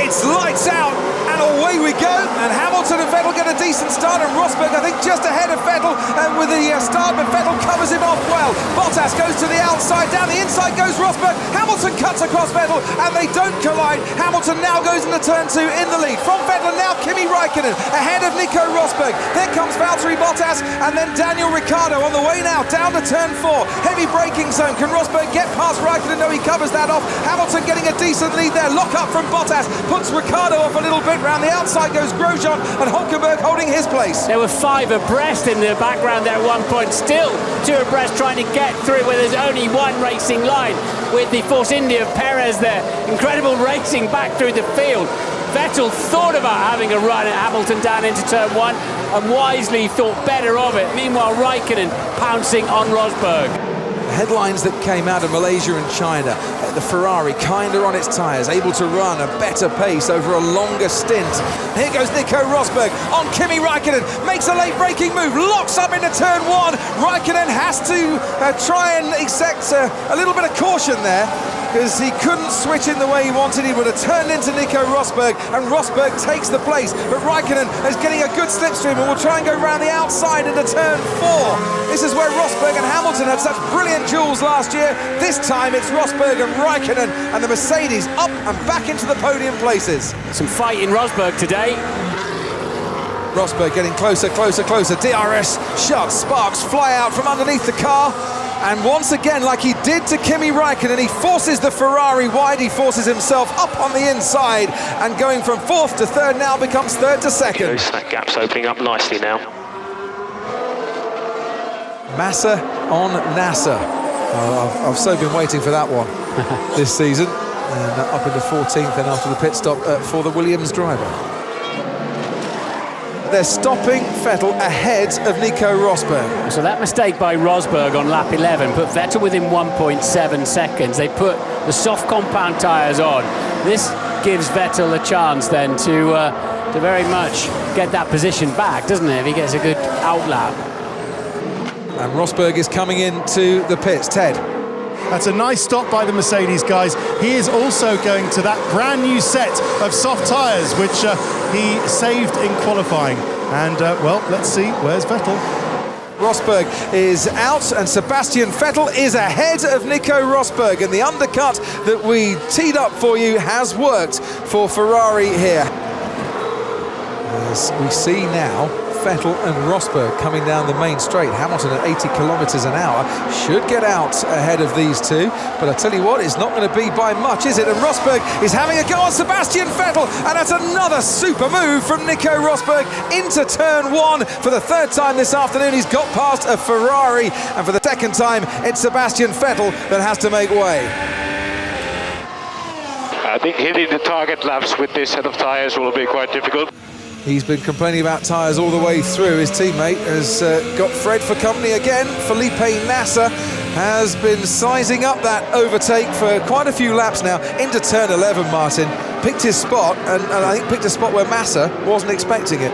It's lights out, and away we go. And Hamilton and Vettel get a decent start, and Rosberg, I think, just ahead of Vettel, and with the start, but Vettel covers him off well. Bottas goes to the outside, down the inside goes Rosberg. Hamilton cuts across Vettel, and they don't collide. Hamilton now goes into turn 2 in the lead. From Vettel now, Kimi Raikkonen ahead of Nico Rosberg. There comes Valtteri Bottas, and then Daniel Ricciardo on the way now down to turn 4. Heavy braking zone. Can Rosberg get past Raikkonen? No, he covers that off. Hamilton getting a decent lead there. Lock up from Bottas, puts Ricciardo off a little bit. Round the outside goes Grosjean, and Hulkenberg holding his place. There were 5 abreast in the background there at one point. Still 2 abreast trying to get through where there's only one racing line, with the Force India of Perez there. Incredible racing back through the field. Vettel thought about having a run at Hamilton down into turn 1 and wisely thought better of it. Meanwhile, Raikkonen pouncing on Rosberg. The headlines that came out of Malaysia and China, the Ferrari kinder on its tyres, able to run a better pace over a longer stint. Here goes Nico Rosberg on Kimi Raikkonen, makes a late braking move, locks up into turn 1. Raikkonen has to try and accept a little bit of caution there, because he couldn't switch in the way he wanted. He would have turned into Nico Rosberg, and Rosberg takes the place. But Raikkonen is getting a good slipstream and will try and go round the outside into turn 4. This is where Rosberg and Hamilton had such brilliant duels last year. This time it's Rosberg and Raikkonen, and the Mercedes up and back into the podium places. Some fight in Rosberg today. Rosberg getting closer, closer, closer. DRS shut, sparks fly out from underneath the car. And once again, like he did to Kimi Raikkonen, he forces the Ferrari wide, he forces himself up on the inside, and going from 4th to 3rd now becomes 3rd to 2nd. That gap's opening up nicely now. Massa on NASA. Oh, I've so been waiting for that one this season. And up into 14th then after the pit stop for the Williams driver. They're stopping Vettel ahead of Nico Rosberg. So that mistake by Rosberg on lap 11 put Vettel within 1.7 seconds. They put the soft compound tyres on. This gives Vettel a chance then to very much get that position back, doesn't it, if he gets a good outlap. And Rosberg is coming into the pits. Ted. That's a nice stop by the Mercedes guys. He is also going to that brand new set of soft tyres, which he saved in qualifying. And, well, let's see, where's Vettel? Rosberg is out, and Sebastian Vettel is ahead of Nico Rosberg. And the undercut that we teed up for you has worked for Ferrari here. As we see now, Vettel and Rosberg coming down the main straight. Hamilton at 80 kilometres an hour should get out ahead of these two, but I tell you what, it's not going to be by much, is it? And Rosberg is having a go on Sebastian Vettel, and that's another super move from Nico Rosberg into turn 1 for the 3rd time this afternoon. He's got past a Ferrari, and for the 2nd time it's Sebastian Vettel that has to make way. I think hitting the target laps with this set of tyres will be quite difficult. He's been complaining about tyres all the way through. His teammate has got Fred for company again. Felipe Nasser has been sizing up that overtake for quite a few laps now. Into turn 11, Martin picked his spot, and I think picked a spot where Massa wasn't expecting it.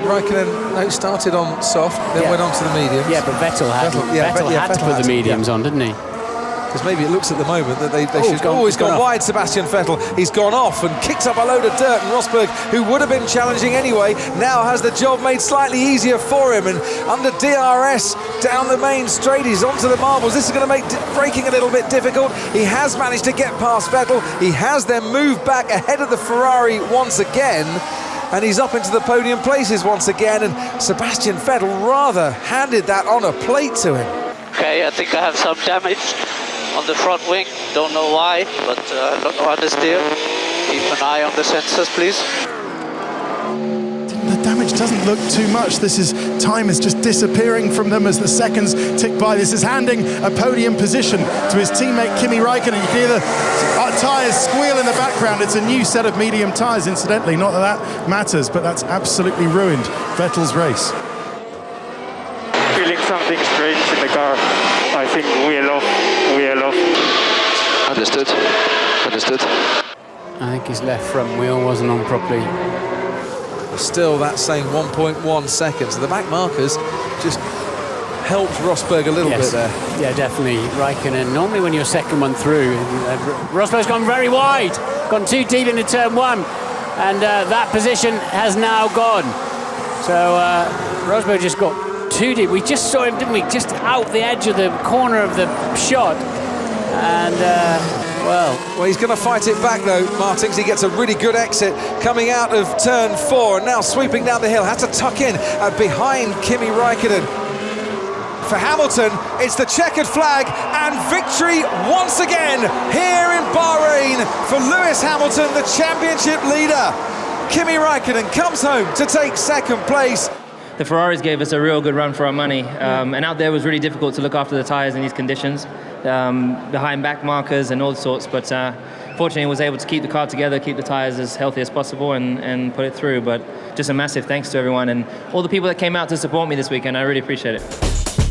Raikkonen started on soft, then went on to the mediums. Yeah, but Vettel had to put the mediums on, didn't he? Because maybe it looks at the moment that they should... He's gone wide, Sebastian Vettel. He's gone off and kicked up a load of dirt. And Rosberg, who would have been challenging anyway, now has the job made slightly easier for him. And under DRS, down the main straight, he's onto the marbles. This is going to make braking a little bit difficult. He has managed to get past Vettel. He has then moved back ahead of the Ferrari once again. And he's up into the podium places once again. And Sebastian Vettel rather handed that on a plate to him. Okay, I think I have some damage on the front wing, don't know why, but I don't know how to steer. Keep an eye on the sensors, please. The damage doesn't look too much. Time is just disappearing from them as the seconds tick by. This is handing a podium position to his teammate Kimi Raikkonen. You can hear the tyres squeal in the background. It's a new set of medium tyres, incidentally. Not that that matters, but that's absolutely ruined Vettel's race. Feeling something strange in the car. I think wheel off. Understood. I think his left front wheel wasn't on properly. Still that same 1.1 seconds. The back markers just helped Rosberg a little bit there. Yeah, definitely. Raikkonen, normally when you're second one through, Rosberg's gone very wide, gone too deep into turn 1. and that position has now gone. So Rosberg just got too deep. We just saw him, didn't we? Just out the edge of the corner of the shot. And, well, he's going to fight it back, though, Martins. He gets a really good exit coming out of turn 4 and now sweeping down the hill. Has to tuck in behind Kimi Räikkönen. For Hamilton, it's the checkered flag and victory once again here in Bahrain for Lewis Hamilton, the championship leader. Kimi Räikkönen comes home to take second place. The Ferraris gave us a real good run for our money, and out there it was really difficult to look after the tyres in these conditions, behind back markers and all sorts, but fortunately I was able to keep the car together, keep the tyres as healthy as possible and put it through. But just a massive thanks to everyone and all the people that came out to support me this weekend. I really appreciate it.